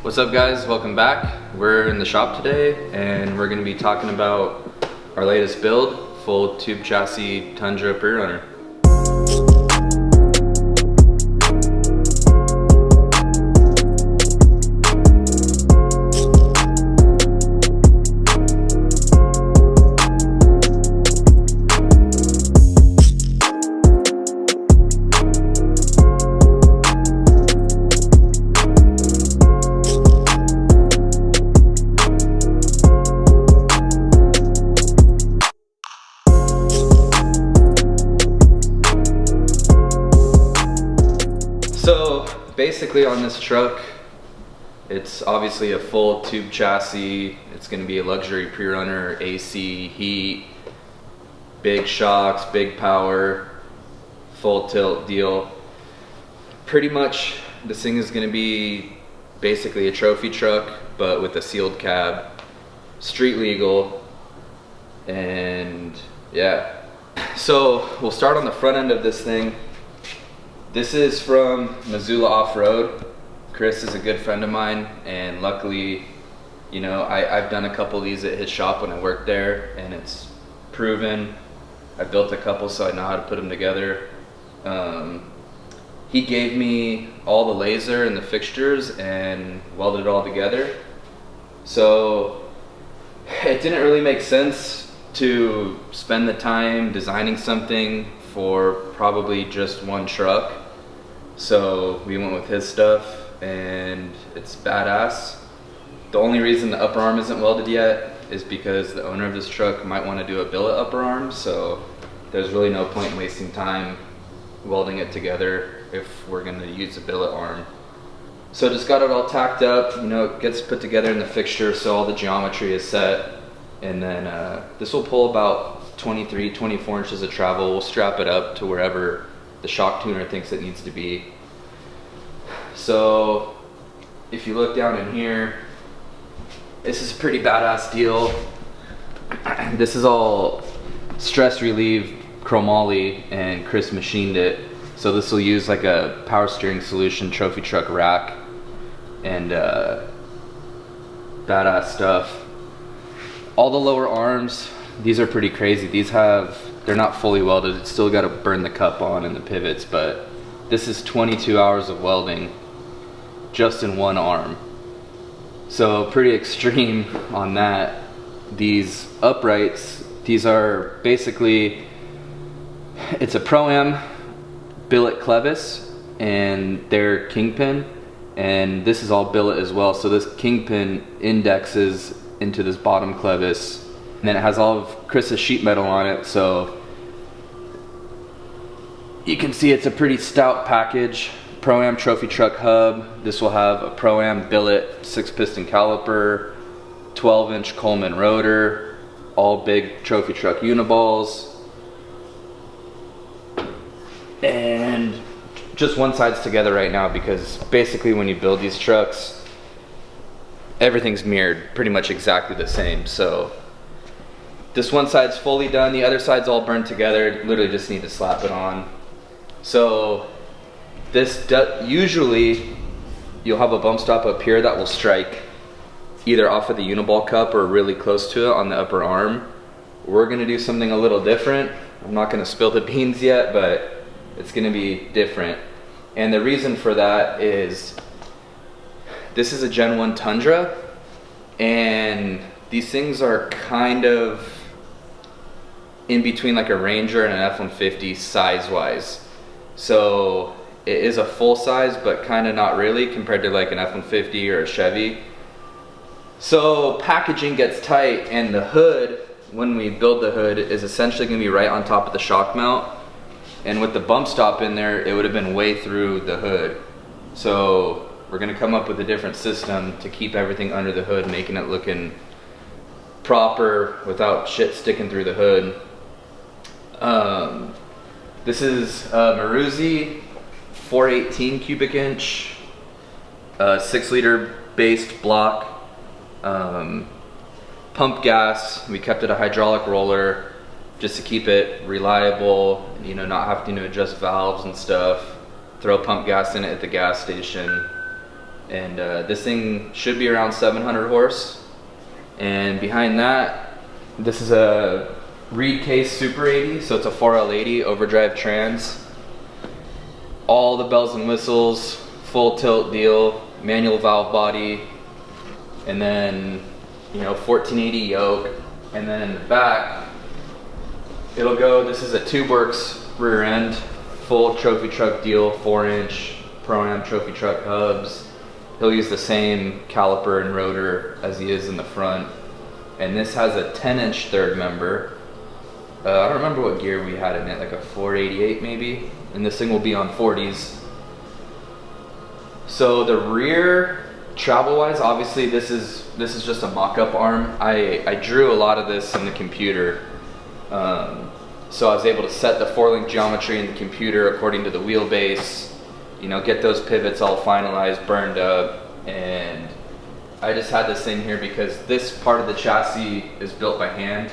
What's up guys, welcome back. We're in the shop today and we're going to be talking about our latest build, full tube chassis Tundra Prerunner. So basically on this truck, it's obviously a full tube chassis. It's going to be a luxury Prerunner, AC, heat, big shocks, big power, full tilt deal. Pretty much this thing is going to be basically a trophy truck, but with a sealed cab, street legal, and yeah. So we'll start on the front end of this thing. This is from Missoula Off-Road. Chris is a good friend of mine, and luckily, you know, I've done a couple of these at his shop when I worked there, and it's proven. I built a couple, so I know how to put them together. He gave me all the laser and the fixtures and welded it all together. So it didn't really make sense to spend the time designing something for probably just one truck. So we went with his stuff and it's badass. The only reason the upper arm isn't welded yet is because the owner of this truck might want to do a billet upper arm, so there's really no point in wasting time welding it together if we're going to use a billet arm. So just got it all tacked up, you know, it gets put together in the fixture so all the geometry is set, and then this will pull about 23, 24 inches of travel. We'll strap it up to wherever the shock tuner thinks it needs to be. So if you look down in here, this is a pretty badass deal. This is all stress relieved chromoly, and Chris machined it. So this will use like a power steering solution trophy truck rack, and badass stuff. All the lower arms, these are pretty crazy. They're not fully welded. It's still got to burn the cup on and the pivots, but this is 22 hours of welding just in one arm. So pretty extreme on that. These uprights, these are basically, it's a Pro-Am billet clevis and they're kingpin, and this is all billet as well. So this kingpin indexes into this bottom clevis, and then it has all of Chris's sheet metal on it, so you can see it's a pretty stout package. Pro-Am trophy truck hub. This will have a Pro-Am billet 6-piston caliper, 12-inch Coleman rotor, all big trophy truck uniballs, and just one side's together right now because basically when you build these trucks, everything's mirrored pretty much exactly the same. So this one side's fully done, the other side's all burned together, literally just need to slap it on. So this usually you'll have a bump stop up here that will strike either off of the uniball cup or really close to it on the upper arm. We're gonna do something a little different. I'm not gonna spill the beans yet, but it's gonna be different. And the reason for that is this is a Gen 1 Tundra, and these things are kind of in between like a Ranger and an F-150 size-wise. So it is a full size, but kind of not really compared to like an F-150 or a Chevy. So packaging gets tight, and the hood, when we build the hood, is essentially going to be right on top of the shock mount. And with the bump stop in there, it would have been way through the hood. So we're going to come up with a different system to keep everything under the hood, making it looking proper without shit sticking through the hood. This is a Maruzi 418 cubic inch, 6-liter based block, pump gas. We kept it a hydraulic roller just to keep it reliable, you know, not having to adjust valves and stuff. Throw pump gas in it at the gas station. And this thing should be around 700 horse. And behind that, this is a Reed Case Super 80, so it's a 4L80 overdrive trans. All the bells and whistles, full tilt deal, manual valve body, and then 1480 yoke. And then in the back, it'll go, this is a TubeWorks rear end, full trophy truck deal, 4-inch Pro-Am trophy truck hubs. He'll use the same caliper and rotor as he is in the front. And this has a 10-inch third member. I don't remember what gear we had in it, like a 488 maybe. And this thing will be on 40s. So the rear, travel-wise, obviously this is just a mock-up arm. I drew a lot of this in the computer. So I was able to set the 4-link geometry in the computer according to the wheelbase. Get those pivots all finalized, burned up, and I just had this thing here because this part of the chassis is built by hand.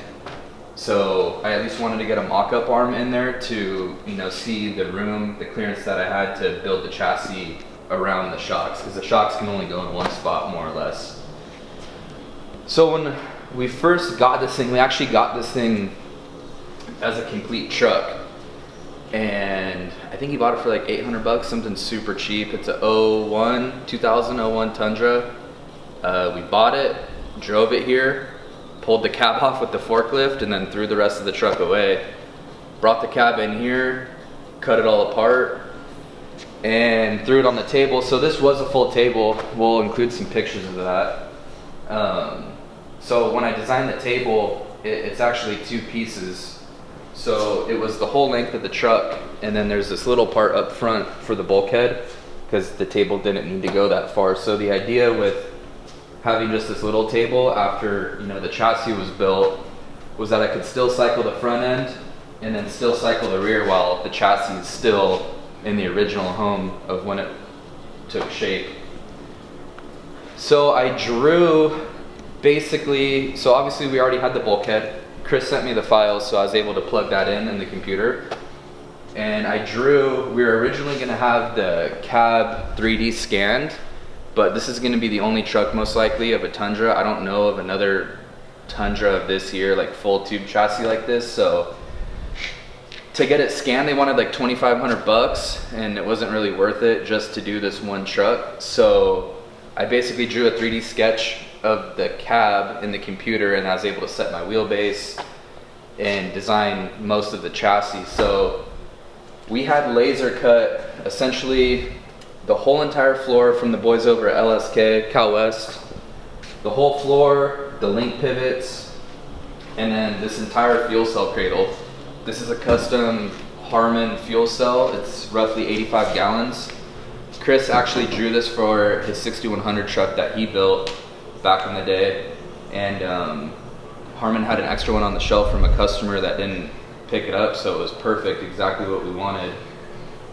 So I at least wanted to get a mock-up arm in there to, see the room, the clearance that I had to build the chassis around the shocks, because the shocks can only go in one spot more or less. So when we first got this thing, we actually got this thing as a complete truck. And I think he bought it for like 800 bucks, something super cheap. It's a 2001 Tundra. We bought it, drove it here, pulled the cab off with the forklift, and then threw the rest of the truck away. Brought the cab in here, cut it all apart, and threw it on the table. So this was a full table. We'll include some pictures of that. So when I designed the table, it's actually two pieces. So it was the whole length of the truck, and then there's this little part up front for the bulkhead, because the table didn't need to go that far. So the idea with having just this little table after the chassis was built was that I could still cycle the front end and then still cycle the rear while the chassis is still in the original home of when it took shape. So I drew basically, so obviously we already had the bulkhead. Chris sent me the files, so I was able to plug that in the computer. And I drew, we were originally gonna have the cab 3D scanned, but this is gonna be the only truck most likely of a Tundra. I don't know of another Tundra of this year, like full tube chassis like this. So to get it scanned, they wanted like 2,500 bucks, and it wasn't really worth it just to do this one truck. So I basically drew a 3D sketch of the cab in the computer, and I was able to set my wheelbase and design most of the chassis. So we had laser cut essentially the whole entire floor from the boys over at LSK, Cal West, the whole floor, the link pivots, and then this entire fuel cell cradle. This is a custom Harman fuel cell. It's roughly 85 gallons. Chris actually drew this for his 6100 truck that he built back in the day, and Harman had an extra one on the shelf from a customer that didn't pick it up, so it was perfect, exactly what we wanted.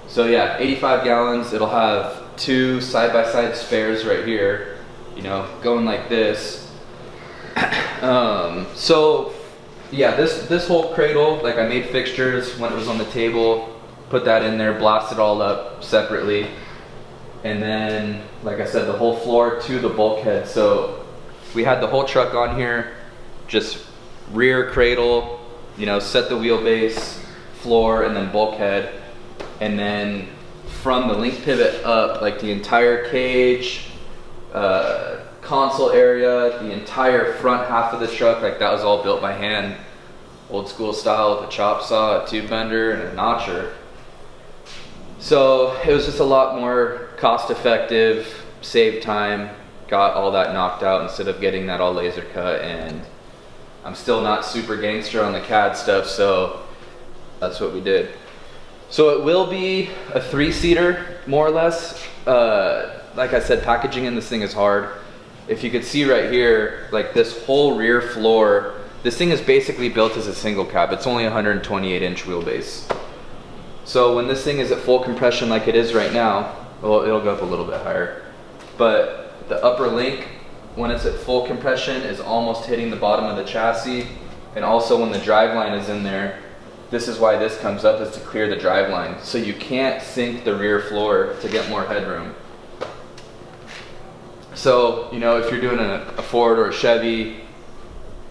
So yeah, 85 gallons. It'll have two side-by-side spares right here, going like this. So yeah, this whole cradle, like I made fixtures when it was on the table, put that in there, blasted all up separately, and then like I said, the whole floor to the bulkhead. So we had the whole truck on here, just rear cradle, set the wheelbase, floor, and then bulkhead. And then from the link pivot up, like the entire cage, console area, the entire front half of the truck, like that was all built by hand, old school style with a chop saw, a tube bender, and a notcher. So it was just a lot more cost effective, saved time, got all that knocked out instead of getting that all laser cut. And I'm still not super gangster on the CAD stuff, so that's what we did. So it will be a 3-seater, more or less. Like I said, packaging in this thing is hard. If you could see right here, like this whole rear floor, this thing is basically built as a single cab. It's only 128-inch wheelbase. So when this thing is at full compression like it is right now, well, it'll go up a little bit higher, but the upper link, when it's at full compression, is almost hitting the bottom of the chassis. And also when the driveline is in there, this is why this comes up, is to clear the driveline. So you can't sink the rear floor to get more headroom. So, you know, if you're doing a Ford or a Chevy,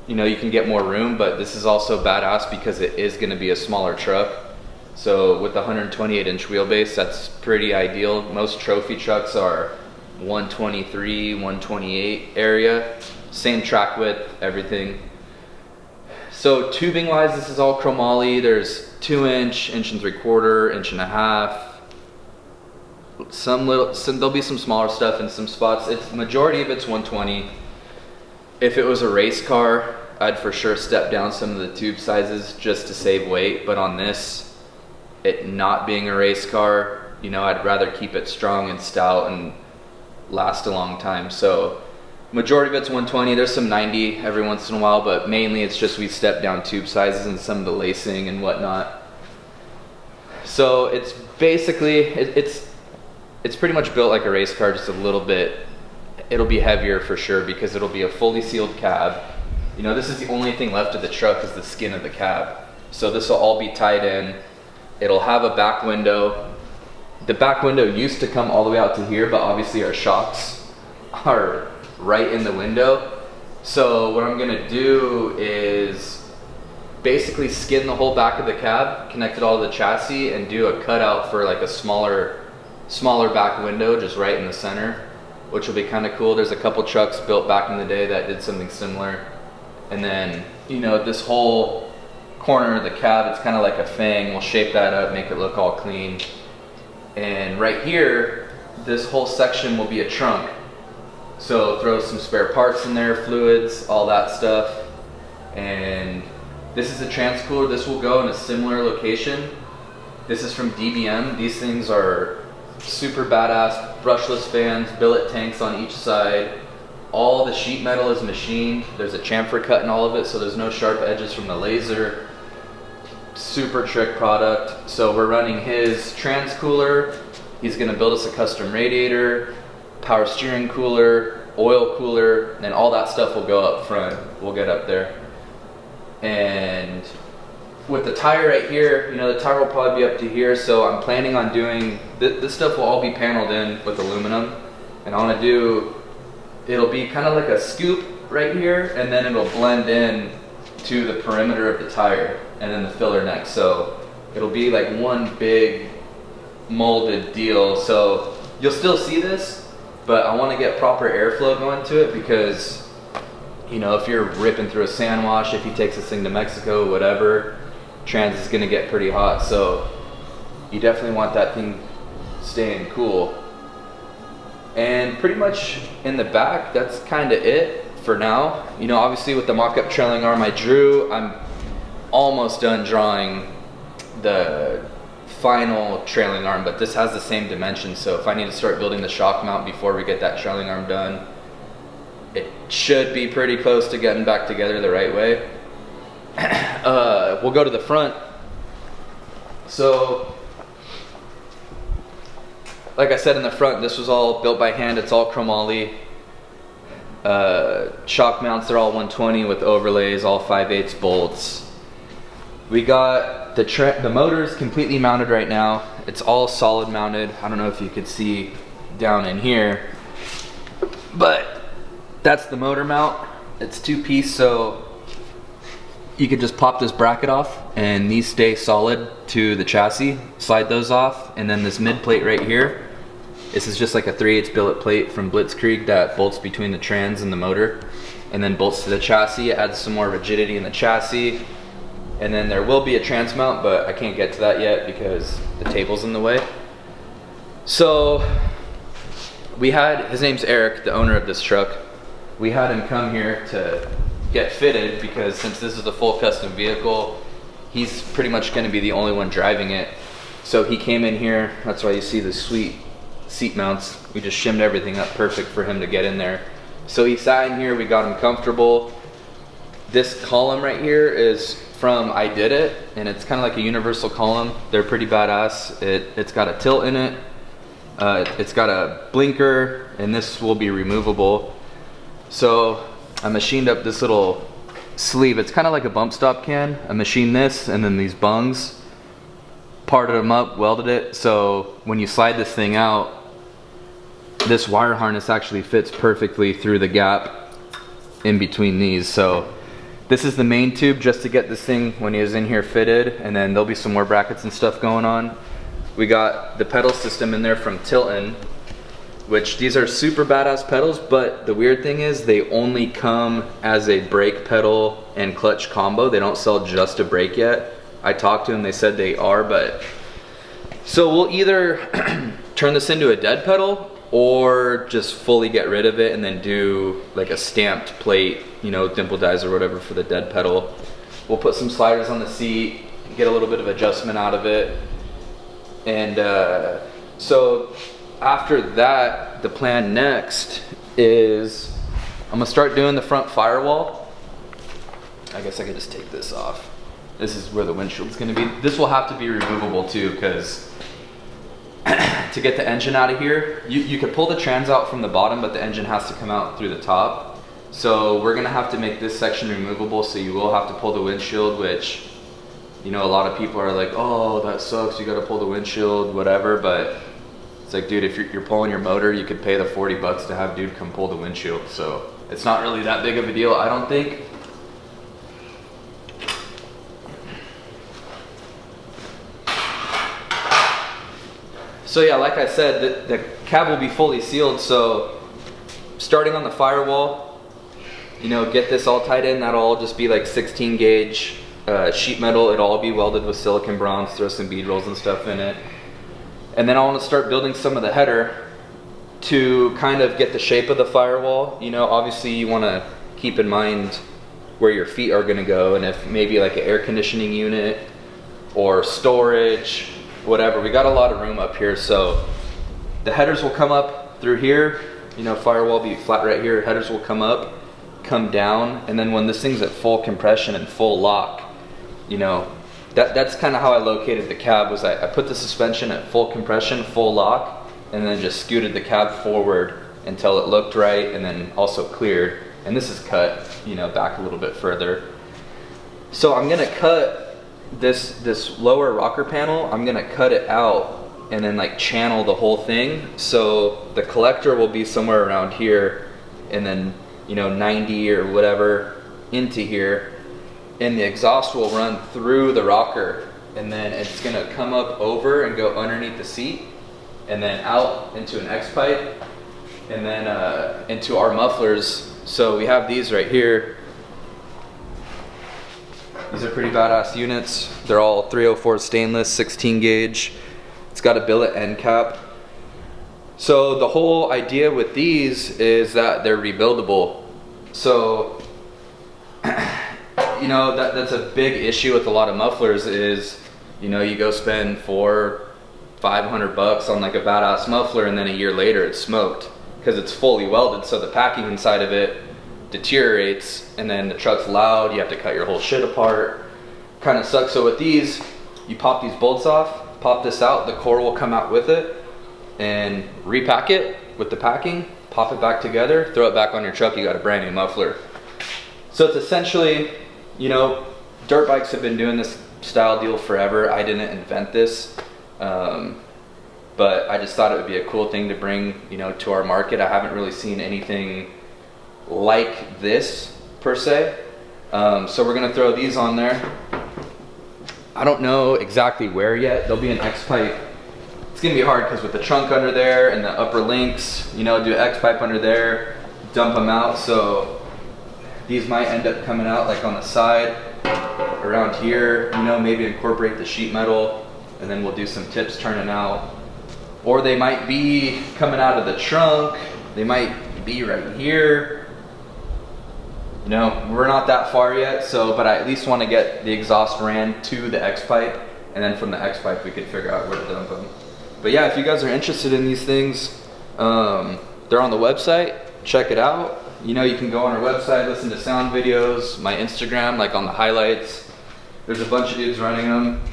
you know, you can get more room, but this is also badass because it is going to be a smaller truck. So with the 128-inch wheelbase, that's pretty ideal. Most trophy trucks are 123, 128 area. Same track width, everything. So tubing wise, this is all chromoly. There's 2-inch, 1.75 inch, 1.5 inch. There'll be some smaller stuff in some spots. It's majority of it's 120. If it was a race car, I'd for sure step down some of the tube sizes just to save weight. But on this, it not being a race car, you know, I'd rather keep it strong and stout and last a long time. So majority of it's 120. There's some 90 every once in a while, but mainly it's just we step down tube sizes and some of the lacing and whatnot. So it's basically, it's pretty much built like a race car, just a little bit. It'll be heavier for sure because it'll be a fully sealed cab. You know, this is the only thing left of the truck is the skin of the cab. So this will all be tied in. It'll have a back window. The back window used to come all the way out to here, but obviously our shocks are right in the window. So what I'm gonna do is basically skin the whole back of the cab, connect it all to the chassis, and do a cutout for like a smaller back window just right in the center, which will be kind of cool. There's a couple trucks built back in the day that did something similar. And then, you know, this whole corner of the cab, it's kind of like a fang. We'll shape that up, make it look all clean. And right here, this whole section will be a trunk. So throw some spare parts in there, fluids, all that stuff. And this is a transcooler. This will go in a similar location. This is from DBM. These things are super badass. Brushless fans, billet tanks on each side. All the sheet metal is machined. There's a chamfer cut in all of it, so there's no sharp edges from the laser. Super trick product. So we're running his transcooler. He's gonna build us a custom radiator, power steering cooler, oil cooler, and all that stuff will go up front. We'll get up there. And with the tire right here, you know, the tire will probably be up to here, so I'm planning on doing, this stuff will all be paneled in with aluminum. And I wanna do, it'll be kind of like a scoop right here, and then it'll blend in to the perimeter of the tire, and then the filler next. So it'll be like one big molded deal. So you'll still see this, but I want to get proper airflow going to it because, you know, if you're ripping through a sand wash, if he takes this thing to Mexico, whatever, trans is going to get pretty hot. So you definitely want that thing staying cool. And pretty much in the back, that's kind of it for now. You know, obviously with the mock-up trailing arm I'm almost done drawing the final trailing arm, but this has the same dimensions. So if I need to start building the shock mount before we get that trailing arm done, it should be pretty close to getting back together the right way. We'll go to the front. So like I said, in the front, this was all built by hand. It's all chromoly. Shock mounts, they're all 120 with overlays, all 5/8 bolts. We got the motors completely mounted right now. It's all solid mounted. I don't know if you could see down in here, but that's the motor mount. It's 2-piece, so you could just pop this bracket off and these stay solid to the chassis. Slide those off, and then this mid plate right here, this is just like a 3/8 billet plate from Blitzkrieg that bolts between the trans and the motor and then bolts to the chassis. It adds some more rigidity in the chassis. And then there will be a trans mount, but I can't get to that yet because the table's in the way. So we had, his name's Eric, the owner of this truck. We had him come here to get fitted because since this is a full custom vehicle, he's pretty much going to be the only one driving it. So he came in here. That's why you see the sweet seat mounts. We just shimmed everything up perfect for him to get in there. So he sat in here, we got him comfortable. This column right here is from I Did It, and it's kind of like a universal column. They're pretty badass. It's got a tilt in it. It's got a blinker, and this will be removable. So I machined up this little sleeve. It's kind of like a bump stop can. I machined this and then these bungs, parted them up, welded it. So when you slide this thing out, this wire harness actually fits perfectly through the gap in between these. So this is the main tube just to get this thing when he was in here fitted, and then there'll be some more brackets and stuff going on. We got the pedal system in there from Tilton, which these are super badass pedals, but the weird thing is they only come as a brake pedal and clutch combo. They don't sell just a brake yet. I talked to them, they said they are, but so we'll either turn this into a dead pedal or just fully get rid of it and then do like a stamped plate, you know, dimple dies or whatever for the dead pedal. We'll put some sliders on the seat, get a little bit of adjustment out of it. And so after that, the plan next is I'm gonna start doing the front firewall. I guess I could just take this off. This is where the windshield's gonna be. This will have to be removable too, because to get the engine out of here, you could pull the trans out from the bottom, but the engine has to come out through the top. So we're gonna have to make this section removable, so you will have to pull the windshield, which, you know, a lot of people are like, oh, that sucks, you gotta pull the windshield, whatever, but it's like, dude, if you're pulling your motor, you could pay the 40 bucks to have dude come pull the windshield. So it's not really that big of a deal, I don't think. So yeah, like I said, the cab will be fully sealed. So starting on the firewall, you know, get this all tied in. That'll all just be like 16 gauge sheet metal. It'll all be welded with silicon bronze, throw some bead rolls and stuff in it. And then I want to start building some of the header to kind of get the shape of the firewall. You know, obviously you want to keep in mind where your feet are going to go, and if maybe like an air conditioning unit or storage, whatever. We got a lot of room up here, so the headers will come up through here. You know, firewall will be flat right here. Headers will come up, come down, and then when this thing's at full compression and full lock, you know, that's kind of how I located the cab. Was I put the suspension at full compression, full lock, and then just scooted the cab forward until it looked right, and then also cleared. And this is cut, you know, back a little bit further. So I'm gonna cut this lower rocker panel, I'm gonna cut it out and then like channel the whole thing. So the collector will be somewhere around here, and then, you know, 90 or whatever into here, and the exhaust will run through the rocker, and then it's gonna come up over and go underneath the seat, and then out into an X pipe, and then into our mufflers. So we have these right here. These are pretty badass units. They're all 304 stainless, 16 gauge. It's got a billet end cap. So the whole idea with these is that they're rebuildable. So, you know, that's a big issue with a lot of mufflers is, you know, you go spend $400-500 bucks on like a badass muffler, and then a year later it's smoked because it's fully welded. So the packing inside of it deteriorates, and then the truck's loud, you have to cut your whole shit apart. Kind of sucks. So with these, you pop these bolts off, pop this out, the core will come out with it, and repack it with the packing, pop it back together, throw it back on your truck, you got a brand new muffler. So it's essentially, you know, dirt bikes have been doing this style deal forever. I didn't invent this, but I just thought it would be a cool thing to bring, you know, to our market. I haven't really seen anything like this per se. So we're gonna throw these on there. I don't know exactly where yet. There'll be an X pipe. It's gonna be hard because with the trunk under there and the upper links, you know, do an X pipe under there, dump them out. So these might end up coming out like on the side around here, you know, maybe incorporate the sheet metal, and then we'll do some tips turning out. Or they might be coming out of the trunk. They might be right here. You know, we're not that far yet, so, but I at least want to get the exhaust ran to the X pipe, and then from the X pipe we could figure out where to dump them. But yeah, if you guys are interested in these things, they're on the website, check it out. You know, you can go on our website, listen to sound videos, my Instagram, like on the highlights. There's a bunch of dudes running them.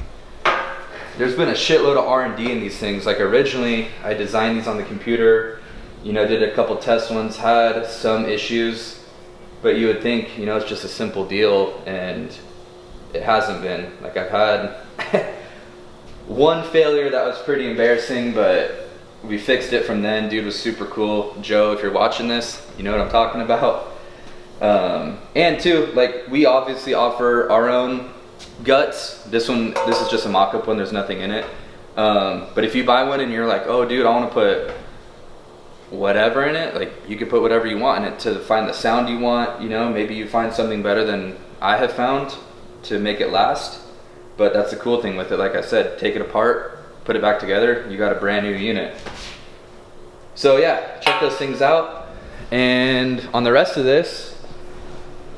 There's been a shitload of R&D in these things. Like originally, I designed these on the computer, you know, did a couple test ones, had some issues. But you would think, you know, it's just a simple deal, and it hasn't been. Like I've had one failure that was pretty embarrassing, but we fixed it from then. Dude was super cool. Joe, if you're watching this, you know what I'm talking about. And too, like, we obviously offer our own guts. This is just a mock-up one, there's nothing in it. But if you buy one and you're like, oh dude, I want to put whatever in it, like, you could put whatever you want in it to find the sound you want, you know. Maybe you find something better than I have found to make it last. But that's the cool thing with it. Like I said, take it apart, put it back together, you got a brand new unit. So yeah, check those things out. And on the rest of this,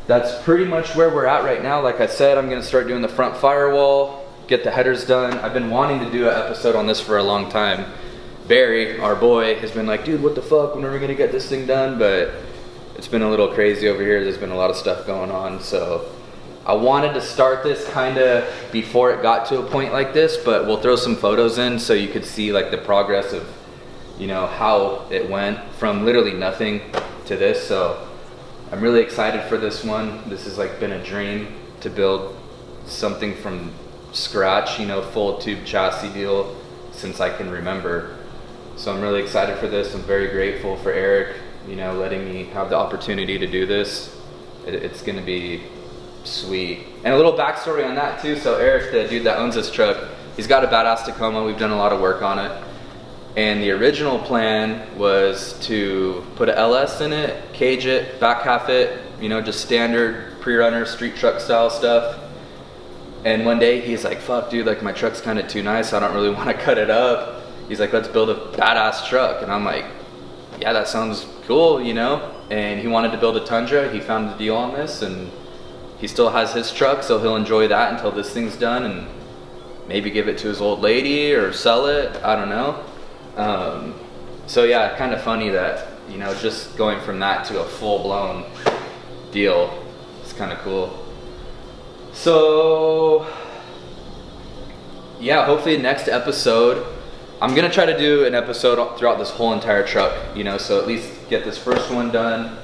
that's pretty much where we're at right now. Like I said, I'm gonna start doing the front firewall, get the headers done. I've been wanting to do an episode on this for a long time. Barry, our boy, has been like, dude, what the fuck, when are we gonna get this thing done? But it's been a little crazy over here. There's been a lot of stuff going on. So I wanted to start this kind of before it got to a point like this, but we'll throw some photos in so you could see like the progress of, you know, how it went from literally nothing to this. So I'm really excited for this one. This has like been a dream to build something from scratch, you know, full tube chassis deal since I can remember. So I'm really excited for this. I'm very grateful for Eric, you know, letting me have the opportunity to do this. It's gonna be sweet. And a little backstory on that too. So Eric, the dude that owns this truck, he's got a badass Tacoma. We've done a lot of work on it. And the original plan was to put a LS in it, cage it, back half it, you know, just standard Prerunner street truck style stuff. And one day he's like, fuck dude, like my truck's kind of too nice, I don't really want to cut it up. He's like, let's build a badass truck. And I'm like, yeah, that sounds cool, you know. And he wanted to build a Tundra. He found a deal on this, and he still has his truck, so he'll enjoy that until this thing's done, and maybe give it to his old lady or sell it, I don't know. So yeah, kind of funny that, you know, just going from that to a full-blown deal, it's kind of cool. So yeah, hopefully next episode, I'm gonna try to do an episode throughout this whole entire truck, you know, so at least get this first one done,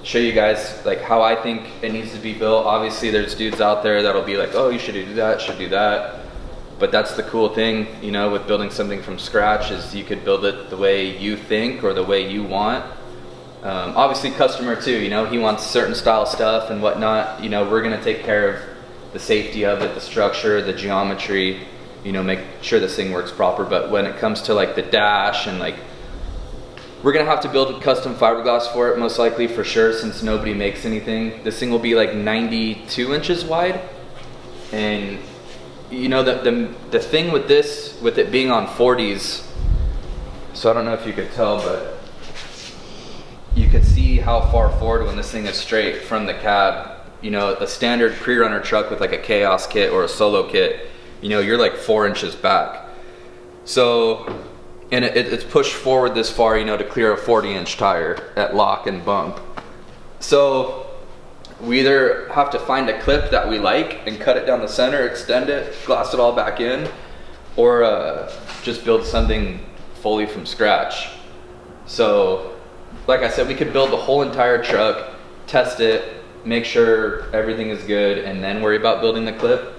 show you guys like how I think it needs to be built. Obviously there's dudes out there that'll be like, oh, you should do that, should do that. But that's the cool thing, you know, with building something from scratch, is you could build it the way you think or the way you want. Obviously customer too, you know, he wants certain style stuff and whatnot. You know, we're gonna take care of the safety of it, the structure, the geometry, you know, make sure this thing works proper. But when it comes to like the dash and like, we're gonna have to build a custom fiberglass for it, most likely, for sure, since nobody makes anything. This thing will be like 92 inches wide. And you know, the thing with this, with it being on 40s, so I don't know if you could tell, but you could see how far forward when this thing is straight from the cab. You know, a standard Prerunner truck with like a Chaos kit or a Solo kit, you know, you're like 4 inches back. So, and it's pushed forward this far, you know, to clear a 40-inch tire at lock and bump. So we either have to find a clip that we like and cut it down the center, extend it, glass it all back in, or just build something fully from scratch. So, like I said, we could build the whole entire truck, test it, make sure everything is good, and then worry about building the clip.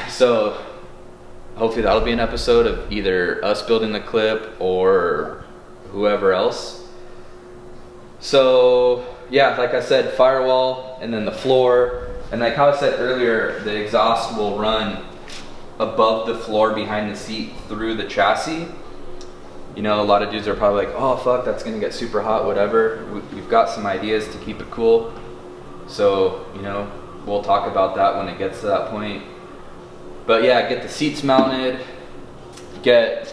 So, hopefully that'll be an episode of either us building the clip or whoever else. So, yeah, like I said, firewall, and then the floor, and like how I said earlier, the exhaust will run above the floor behind the seat through the chassis. You know, a lot of dudes are probably like, oh fuck, that's gonna get super hot, whatever. We've got some ideas to keep it cool. So, you know, we'll talk about that when it gets to that point. But yeah, get the seats mounted,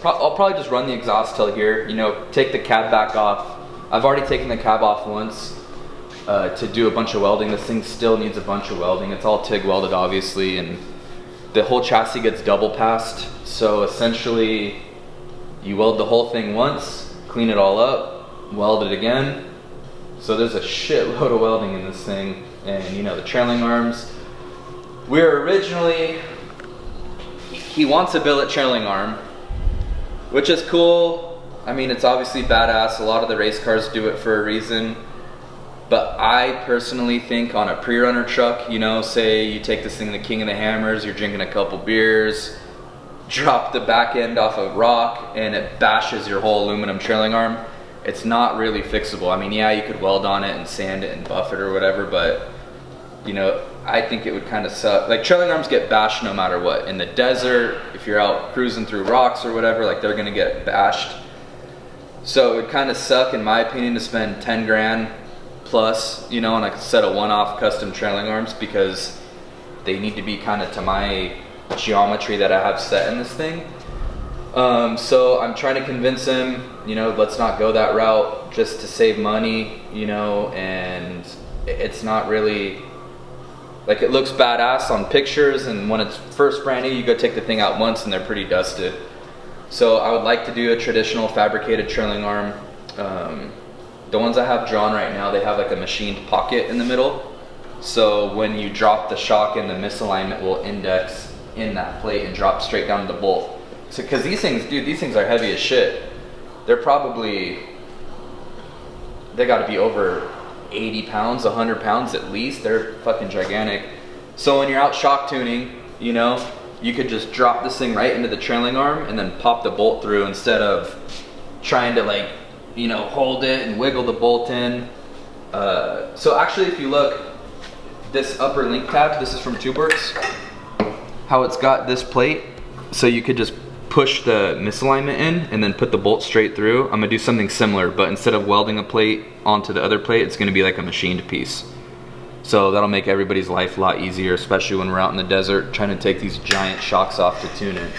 I'll probably just run the exhaust till here, you know, take the cab back off. I've already taken the cab off once to do a bunch of welding. This thing still needs a bunch of welding. It's all TIG welded, obviously, and the whole chassis gets double passed. So essentially, you weld the whole thing once, clean it all up, weld it again. So there's a shitload of welding in this thing. And you know, the trailing arms, we're originally, he wants a billet trailing arm, which is cool. I mean, it's obviously badass. A lot of the race cars do it for a reason. But I personally think on a Prerunner truck, you know, say you take this thing to King of the Hammers, you're drinking a couple beers, drop the back end off a rock and it bashes your whole aluminum trailing arm, it's not really fixable. I mean, yeah, you could weld on it and sand it and buff it or whatever, but you know, I think it would kind of suck. Like, trailing arms get bashed no matter what. In the desert, if you're out cruising through rocks or whatever, like, they're gonna get bashed. So it would kind of suck, in my opinion, to spend 10 grand plus, you know, on a set of one-off custom trailing arms, because they need to be kind of to my geometry that I have set in this thing. So I'm trying to convince him, you know, let's not go that route just to save money, you know, and it's not really, like, it looks badass on pictures, and when it's first brand new, you go take the thing out once and they're pretty dusted. So I would like to do a traditional fabricated trailing arm. The ones I have drawn right now, they have like a machined pocket in the middle. So when you drop the shock in, the misalignment will index in that plate and drop straight down to the bolt. So, because these things, dude, these things are heavy as shit. They're probably, they gotta be over 80 pounds, 100 pounds at least. They're fucking gigantic. So when you're out shock tuning, you know, you could just drop this thing right into the trailing arm and then pop the bolt through, instead of trying to, like, you know, hold it and wiggle the bolt in. So actually, if you look, this upper link tab, this is from TubeWorks, how it's got this plate, so you could just push the misalignment in and then put the bolt straight through. I'm gonna do something similar, but instead of welding a plate onto the other plate, it's gonna be like a machined piece. So that'll make everybody's life a lot easier, especially when we're out in the desert trying to take these giant shocks off to tune it.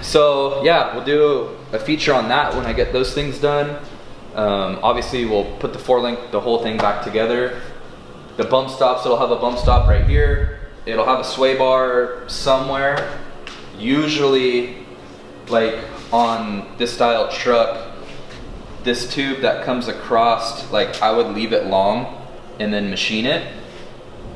So yeah, we'll do a feature on that when I get those things done. Obviously we'll put the 4-link, the whole thing back together. The bump stops, it'll have a bump stop right here. It'll have a sway bar somewhere. Usually, like on this style truck, this tube that comes across, like, I would leave it long and then machine it.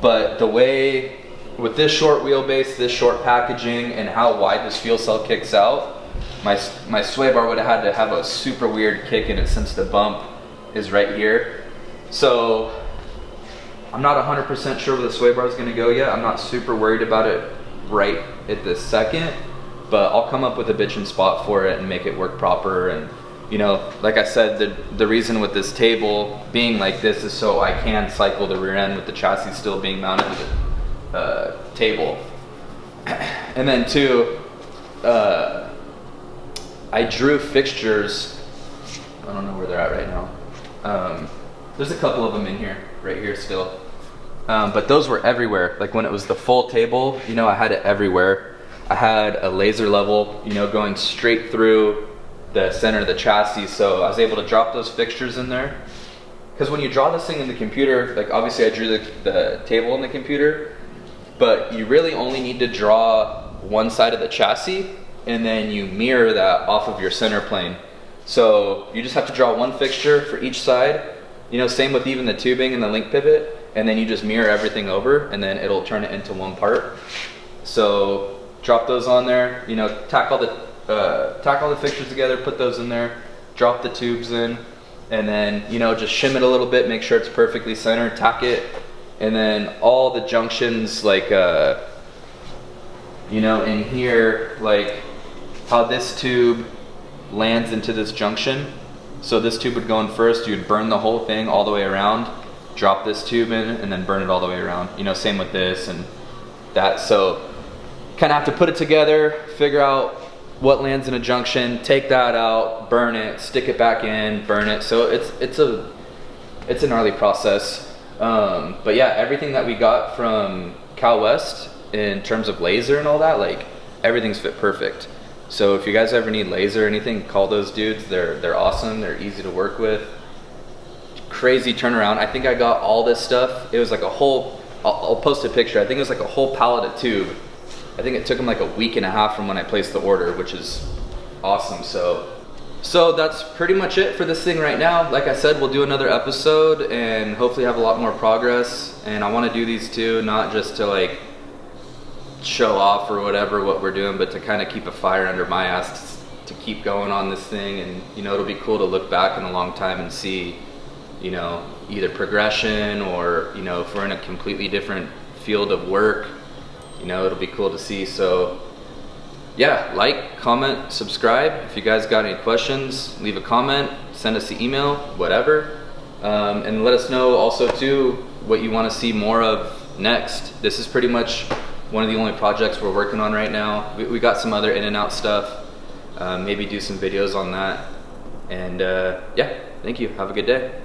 But the way, with this short wheelbase, this short packaging, and how wide this fuel cell kicks out, my sway bar would have had to have a super weird kick in it, since the bump is right here. So I'm not 100% sure where the sway bar is going to go yet. I'm not super worried about it right at this second, but I'll come up with a bitchin' spot for it and make it work proper. And you know, like I said, the reason with this table being like this is so I can cycle the rear end with the chassis still being mounted to the table. And then two, I drew fixtures, I don't know where they're at right now. There's a couple of them in here, right here still. But those were everywhere. Like when it was the full table, you know, I had it everywhere. I had a laser level, you know, going straight through the center of the chassis, so I was able to drop those fixtures in there. Because when you draw this thing in the computer, like obviously I drew the table in the computer, but you really only need to draw one side of the chassis, and then you mirror that off of your center plane. So you just have to draw one fixture for each side, you know, same with even the tubing and the link pivot, and then you just mirror everything over, and then it'll turn it into one part. So drop those on there, you know, tack all the fixtures together, put those in there, drop the tubes in, and then, you know, just shim it a little bit, make sure it's perfectly centered, tack it, and then all the junctions, like, you know, in here, like how this tube lands into this junction. So this tube would go in first, you'd burn the whole thing all the way around, drop this tube in, and then burn it all the way around. You know, same with this and that. So kind of have to put it together, figure out what lands in a junction, take that out, burn it, stick it back in, burn it. So it's a gnarly process. But yeah, everything that we got from Cal West in terms of laser and all that, like everything's fit perfect. So if you guys ever need laser or anything, call those dudes. They're awesome. They're easy to work with. Crazy turnaround. I think I got all this stuff. It was like a whole, I'll post a picture. I think it was like a whole pallet of tube. I think it took them like a week and a half from when I placed the order, which is awesome. So that's pretty much it for this thing right now. Like I said, we'll do another episode and hopefully have a lot more progress. And I want to do these too, not just to like show off or whatever what we're doing, but to kind of keep a fire under my ass to keep going on this thing. And you know, it'll be cool to look back in a long time and see, you know, either progression or, you know, if we're in a completely different field of work, you know, it'll be cool to see. So yeah, like, comment, subscribe. If you guys got any questions, leave a comment, send us the email, whatever. And let us know also too what you want to see more of next. This is pretty much one of the only projects we're working on right now. We got some other in and out stuff. Maybe do some videos on that. And yeah, thank you. Have a good day.